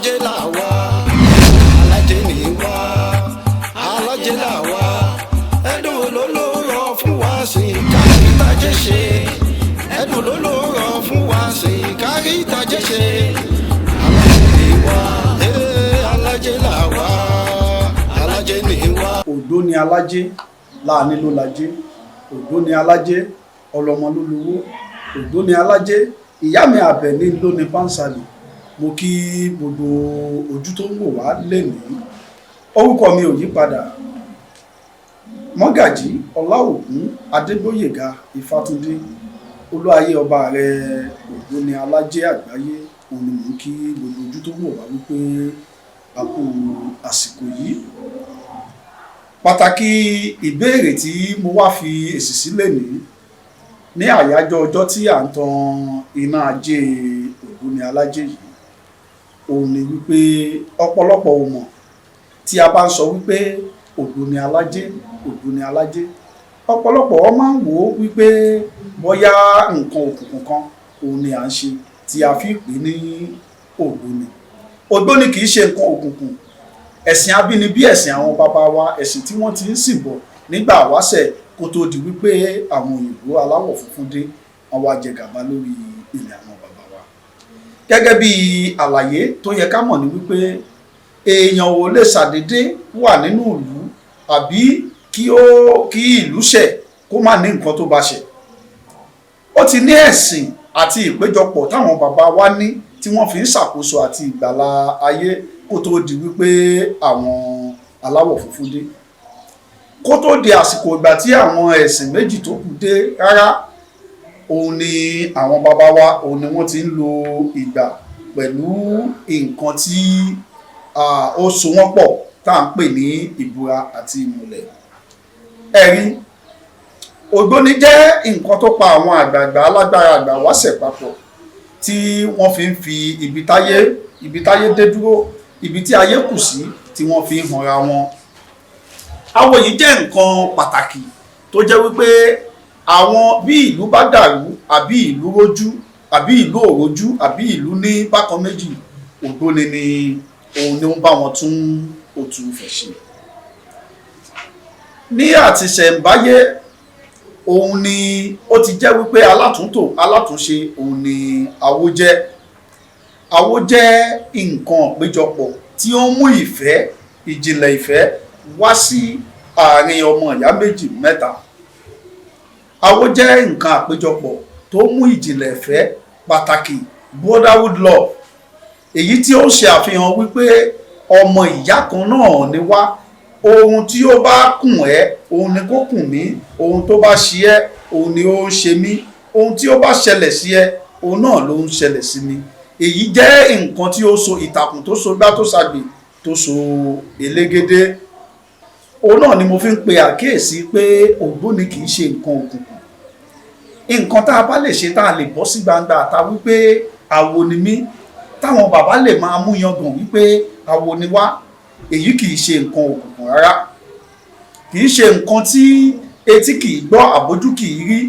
alájẹ làwa alájẹ ní wá alájẹ làwa ẹdùn olólò rọ fún wa sí kárí ìtàjẹ ṣe ẹdùn olólò rọ fún wa sí kárí ìtàjẹ ṣe alájẹ ní wá alájẹ làwa alájẹ ní wá. Òdó ni alájẹ láàánú ló lajẹ òdó ni alájẹ ọlọmọ ló lówó òdó ni alájẹ ìyá mi Àbẹ̀ní ló ní pánṣálì. Mo kí gbogbo ojú tó ń wò wá lénìí orúkọ mi ò yí padà Mọ́gàjí Ọláògún Adégbóyèga Ifátúndé Olúayé ọba rẹ Òdó ni alájẹ àgbáyé òun ni mo kí gbogbo ojú tó ń wò wá wípé a kú àsìkò yìí. Pàtàkì ìbéèrè tí mo wá fi èsì sílẹ̀ ní àyájọ́ ọjọ́ tí à ń tan iná ajé Òdó ni alájẹ yìí òun ni wípé ọ̀pọ̀lọpọ̀ ò mọ̀ tí a bá ń sọ wípé Òdó ni alájẹ Òdó ni alájẹ ọ̀pọ̀lọpọ̀ ọ máa ń wò ó wípé bóyá nǹkan òkùnkùn kan òun ni à ń ṣe tí a fi pè ní Òdó ni. Òdó ni kì í ṣe nǹkan òkùnkùn ẹ̀sìn abínibí ẹ̀sìn àwọn bàbá wa ẹ̀sìn tí wọ́n ti ń sìn bọ̀ nígbà wáṣẹ̀ kó tó di wípé àwọn òyìnbó aláwọ̀ funfun dé wọ́n wá jẹ gàba lórí ilẹ̀ àwọn bàbá wa. Gẹ́gẹ́ bí àlàyé tó yẹ ká mọ̀ ní wípé èèyàn ò lè ṣàdédé wà nínú ìlú àbí kí ìlú ṣẹ̀ kó má ní nǹkan tó bá ṣẹ̀. Ó ti ní ẹ̀sìn àti ìpéjọpọ̀ táwọn bàbá wa ní tí wọ́n fi ń ṣàkóso àti ìgbàlà ayé kó tó di wípé àwọn aláwọ̀ funfun dé. Kó tó di àsìkò ìgbà tí àwọn ẹ̀sìn méjì tó kù dé rárá òun ni àwọn bàbá wa òun ni wọ́n ti ń lo ìgbà pẹ̀lú nǹkan tí ó so wọ́n pọ̀ tá à ń pè ní ìbúra àti ìmùlẹ̀. Ẹ̀rí ògbóni jẹ́ nǹkan tó pa àwọn àgbààgbà alágbára àgbà wáṣẹ̀ papọ̀ tí wọ́n fi ń fi ibi táyé dé dúró ibi tí ayé kù sí tí wọ́n fi ń hanra wọn. Awo yìí jẹ́ nǹkan pàtàkì tó jẹ́ wípé àwọn bí ìlú bá dàrú àbí ìlú rójú àbí ìlú òrojú àbí ìlú ní bákan méjì ògbóni ni òun ni ó ń bá wọn tún òtún fẹ̀ ṣe. Ní àtìṣẹ̀ǹbáyé òun ni ó ti jẹ́ wípé alátúntò alátúnṣe òun ni awo jẹ́. Awo jẹ́ nǹkan àpéjọpọ̀ tí ó ń mú ìfẹ́ ìjìnlẹ̀ ìfẹ́ wá sí àárín ọmọ ìyá méjì mẹ́ta. Awo jẹ́ nǹkan àpéjọpọ̀ tó mú ìjìnlẹ̀ ìfẹ́ pàtàkì brotherhood love èyí tí ó ṣe àfihàn wípé ọmọ ìyá kan náà ni wá. Ohun tí ó bá kùn ẹ́ òun ni kó kùn mí ohun tó bá ṣe ẹ́ òun ni ó ń ṣe mí ohun tí ó bá ṣẹlẹ̀ sí ẹ òun náà ló ń ṣẹlẹ̀ sí mi. Èyí jẹ́ nǹkan tí ó so ìtàkùn tó so gbá tó ṣàgbè tó so elégédé. Òun náà ni mo fi ń pe àkíyèsí pé ògbóni kì í ṣe nǹkan òkùnkùn. Nǹkan tá a bá lè ṣe tá a lè bọ́ sí gbangba àta wípé àwo ni mí táwọn bàbá lè máa mú yangàn wípé àwo ni wá èyí kì í ṣe nǹkan òkùnkùn rárá. Kì í ṣe nǹkan tí etí kì í gbọ́ àbójú kì í rí.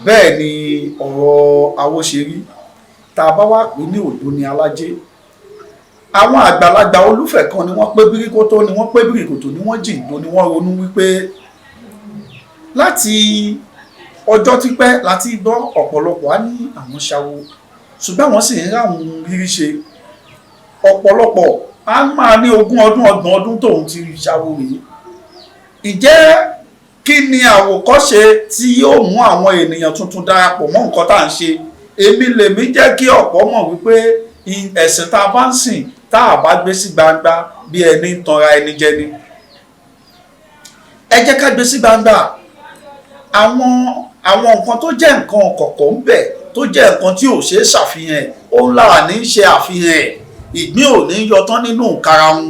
Bẹ́ẹ̀ ni ọ̀rọ̀ awo ṣe rí. Tá a bá wá pè ní Òdó ni alájẹ àwọn àgbàlagbà olúfẹ̀ kan ni wọ́n pé bíríkótó ni wọ́n pé bíríkótó ni wọ́n jìndó ni wọ́n ronú wípé láti ọjọ́ típẹ́ láti gbọ́ ọ̀pọ̀lọpọ̀ á ní àwọn ṣawo ṣùgbọ́n àwọn sì ń ráwọn rírí ṣe. Ọ̀pọ̀lọpọ̀ á máa ní 20 ọdún 30 ọdún tóun ti ṣawo rèé. Ǹjẹ́ kí ni àwòkọ́ṣe tí yóò mú àwọn ènìyàn tuntun darapọ̀ mọ́ nǹkan tá à ń ṣe? Èmi lèmi jẹ́ kí ọ̀pọ̀ mọ̀ wípé ẹ̀sìn tá a bá ń sìn tá a bá gbé sí gbangba bí ẹni ń tanra ẹni jẹ ni. Ẹ jẹ́ ká gbé sí gbangba àwọn nǹkan tó jẹ́ nǹkan kọ̀kọ̀ ń bẹ tó jẹ́ nǹkan tí ò ṣe é ṣàfihàn ó ń là ní ṣe àfihàn ẹ̀ ìgbín ò ní yọ tán nínú karahun.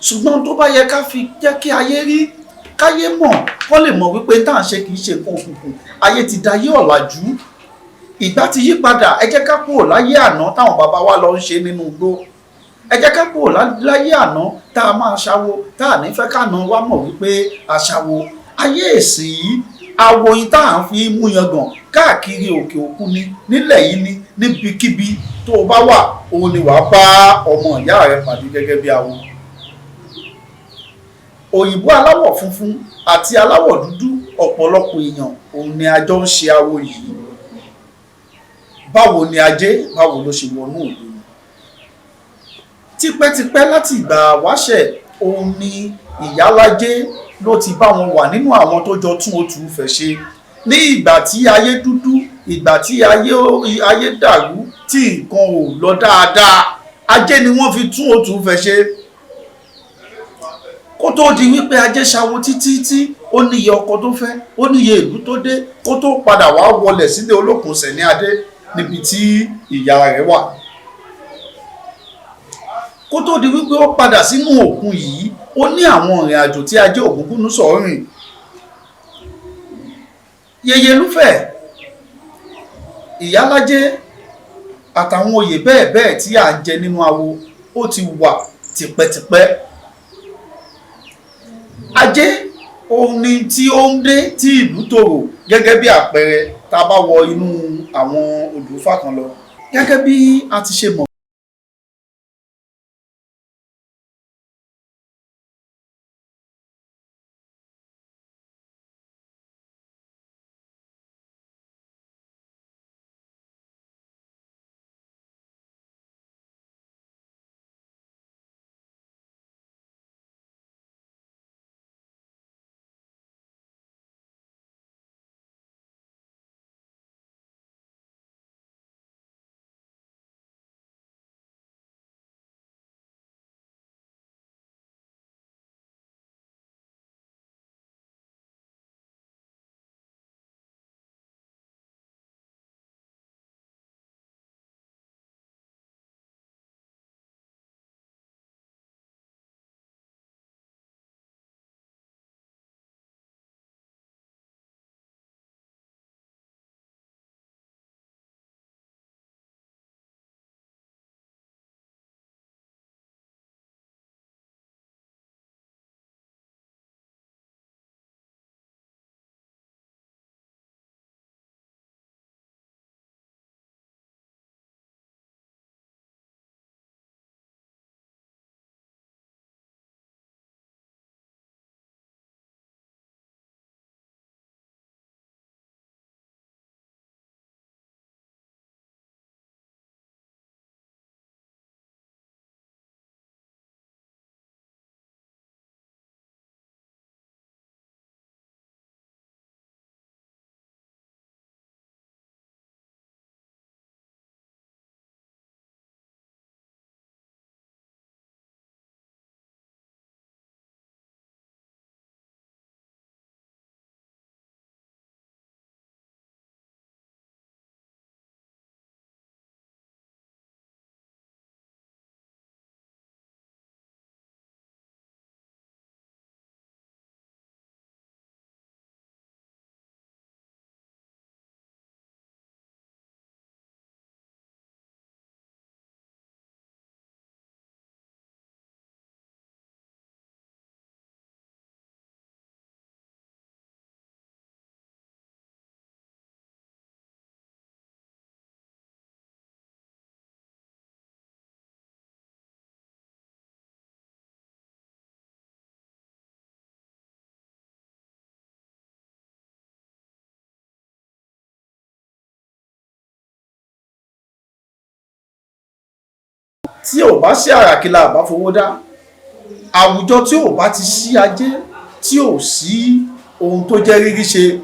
Ṣùgbọ́n tó bá yẹ ká fi jẹ́ kí ayé rí káyé mọ̀ kó lè mọ̀ wípé tá à ń ṣe kì í ṣe nǹkan òkùnkùn ayé ti dayé ọ̀làjú. Ìgbà ti yí padà ẹ jẹ́ ká kúrò láyé àná táwọn bàbá wa lọ ń ṣe nínú igbó. Ẹ jẹ́ ká kúrò láyé àná tá a máa ṣawo tá a ní fẹ́ káná wá mọ̀ wípé aṣawo. Ayé èsì yìí awo yìí tá à ń fi mú yangàn káàkiri òkè òkun ni nílẹ̀ yìí ni níbikíbi tó o bá wà òun ni wàá bá ọmọ ìyá rẹ pàdé gẹ́gẹ́ bí awo. Òyìnbó aláwọ̀ funfun àti aláwọ̀ dúdú ọ̀pọ̀lọpọ̀ èèyàn òun ni a jọ ń ṣe awo yìí. Báwo ni Ajé, báwo ló ṣe wọnú ìlú? Tipẹ́tipẹ́ láti ìgbà wáṣẹ̀ òun ni Ìyálájé ló ti bá wọn wà nínú àwọn tó jọ tún Òtù Ifẹ̀ ṣe. Ní ìgbà tí ayé dúdú, ìgbà tí ayé dàrú, tí nǹkan ò lọ dáadáa, Ajé ni wọ́n fi tún Òtù Ifẹ̀ ṣe. Kó tó di wípé Ajé ṣawo títí tí ó níye ọkọ tó fẹ́, ó níye ìlú tó dé, kó tó padà wá wọlẹ̀ sílé Olókun Sẹ̀ní Adé níbi tí ìyá rẹ̀ wà. Kó tó di wípé ó padà sínú òkun yìí, ó ní àwọn ìrìn àjò tí Ajé Ògúngúnúsọ̀ rìn. Yèyélúfẹ̀, Ìyálájé àtàwọn oyè bẹ́ẹ̀ bẹ́ẹ̀ tí à ń jẹ nínú awo ó ti wà tipẹ́tipẹ́. Ajé òun ni tí ó ń dé tí ìlú tòrò, gẹ́gẹ́ bí àpẹẹrẹ tá a bá wọ inú àwọn odù Ifá kan lọ. Gẹ́gẹ́ bí a ti ṣe mọ̀ tí ò bá sí àràkìlà àbá fowó dá, àwùjọ tí ò bá ti sí Ajé, tí ò sí ohun tó jẹ́ rírí ṣe,